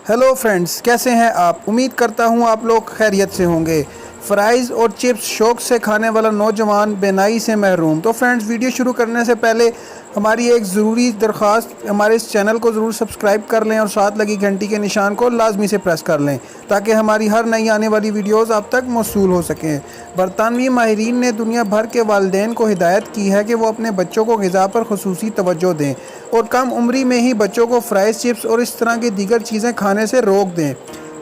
Hello friends, कैसे हैं आप। उम्मीद करता हूं आप लोग खैरियत से होंगे। फ्राइज़ और चिप्स शौक़ से खाने वाला नौजवान बेनाई से महरूम। तो फ्रेंड्स, वीडियो शुरू करने से पहले हमारी एक ज़रूरी दरख्वास्त, हमारे इस चैनल को ज़रूर सब्सक्राइब कर लें और साथ लगी घंटी के निशान को लाजमी से प्रेस कर लें ताकि हमारी हर नई आने वाली वीडियोज़ आप तक मौसूल हो सकें। बरतानवी माहिरीन ने दुनिया भर के वालिदैन को हिदायत की है कि वो अपने बच्चों को ग़िज़ा पर खुसूसी तवज्जो दें और कम उम्री में ही बच्चों को फ्राइज़, चिप्स और इस तरह की दीगर चीज़ें खाने से रोक दें।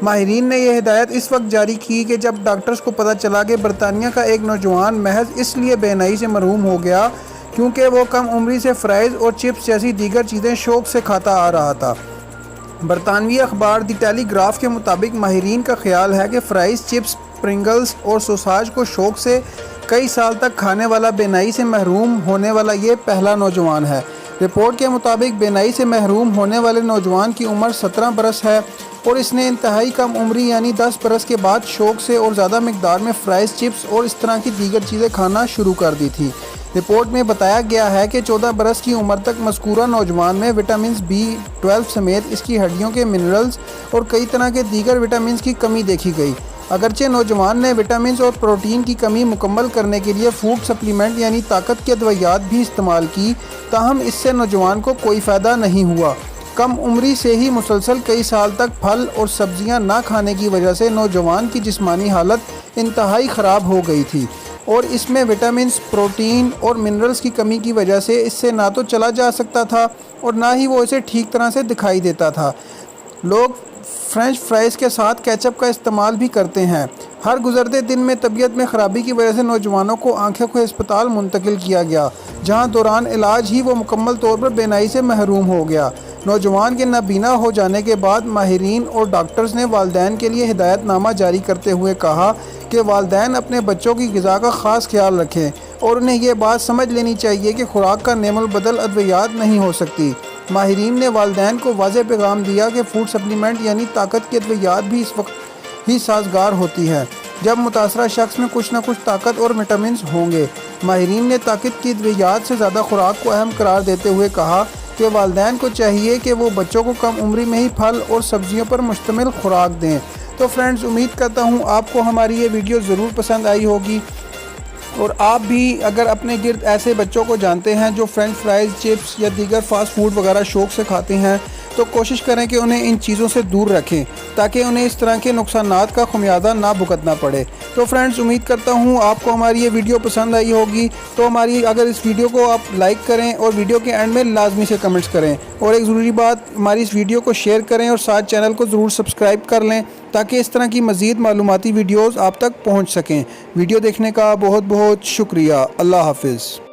माहिरीन ने यह हिदायत इस वक्त जारी की कि जब डॉक्टर्स को पता चला कि बरतानिया का एक नौजवान महज इसलिए बेनाई से महरूम हो गया क्योंकि वो कम उम्री से फ्राइज़ और चिप्स जैसी दीगर चीज़ें शौक़ से खाता आ रहा था। बरतानवी अखबार दी टेलीग्राफ के मुताबिक माहिरीन का ख्याल है कि फ्राइज़, चिप्स, प्रिंगल्स और सोसाज को शौक़ से कई साल तक खाने वाला बेनाई से महरूम होने वाला ये पहला नौजवान है। रिपोर्ट के मुताबिक बेनाई से महरूम होने वाले नौजवान की उम्र 17 बरस है और इसने इंतहाई कम उम्री यानी 10 बरस के बाद शौक़ से और ज़्यादा मकदार में फ्राइज़, चिप्स और इस तरह की दीगर चीज़ें खाना शुरू कर दी थी। रिपोर्ट में बताया गया है कि 14 बरस की उम्र तक मज़कूरा नौजवान में विटामिन B12 समेत इसकी हड्डियों के मिनरल्स और कई तरह के दीगर विटामिन की कमी देखी गई। अगरचे नौजवान ने विटामिन और प्रोटीन की कमी मुकम्मल करने के लिए फूड सप्लीमेंट यानी ताकत के अद्वियात भी इस्तेमाल की, ताहम इससे नौजवान को कोई फ़ायदा नहीं हुआ। कम उम्री से ही मुसलसल कई साल तक फल और सब्जियां ना खाने की वजह से नौजवान की जिस्मानी हालत इंतहाई ख़राब हो गई थी और इसमें विटामिन, प्रोटीन और मिनरल्स की कमी की वजह से इससे ना तो चला जा सकता था और ना ही वो इसे ठीक तरह से दिखाई देता था। लोग फ्रेंच फ्राइज़ के साथ केचप का इस्तेमाल भी करते हैं। हर गुजरते दिन में तबीयत में ख़राबी की वजह से नौजवानों को आंखों को अस्पताल मुंतकिल किया गया, जहां दौरान इलाज ही वो मुकम्मल तौर पर बेनाई से महरूम हो गया। नौजवान के नाबीना हो जाने के बाद माहिरीन और डॉक्टर्स ने वालिदैन के लिए हिदायतनामा जारी करते हुए कहा कि वालिदैन अपने बच्चों की ग़िज़ा का ख़ास ख्याल रखें और उन्हें ये बात समझ लेनी चाहिए कि खुराक का नेमुल बदल अद्वियात नहीं हो सकती। माहिरीन ने वालिदैन को वाज़ेह पैगाम दिया कि फूड सप्लीमेंट यानी ताकत की अद्वियात भी इस वक्त ही साजगार होती है जब मुतासरा शख्स में कुछ न कुछ ताकत और विटामिन होंगे। माहिरीन ने ताकत की अद्वियात से ज़्यादा खुराक को अहम करार देते हुए कहा कि वालिदैन को चाहिए कि वो बच्चों को कम उम्री में ही फल और सब्जियों पर मुश्तमिल खुराक दें। तो फ्रेंड्स, उम्मीद करता हूँ आपको हमारी ये वीडियो ज़रूर पसंद आई होगी और आप भी अगर अपने गिर्द ऐसे बच्चों को जानते हैं जो फ्रेंच फ्राइज़, चिप्स या दीगर फास्ट फूड वगैरह शौक़ से खाते हैं तो कोशिश करें कि उन्हें इन चीज़ों से दूर रखें ताकि उन्हें इस तरह के नुकसानात का खुमियाजा ना भुगतना पड़े। तो फ्रेंड्स, उम्मीद करता हूँ आपको हमारी ये वीडियो पसंद आई होगी। तो अगर इस वीडियो को आप लाइक करें और वीडियो के एंड में लाजमी से कमेंट्स करें और एक ज़रूरी बात, हमारी इस वीडियो को शेयर करें और साथ चैनल को ज़रूर सब्सक्राइब कर लें ताकि इस तरह की मज़ीद मालूमाती वीडियोज़ आप तक पहुँच सकें। वीडियो देखने का बहुत बहुत शुक्रिया। अल्लाह हाफिज़।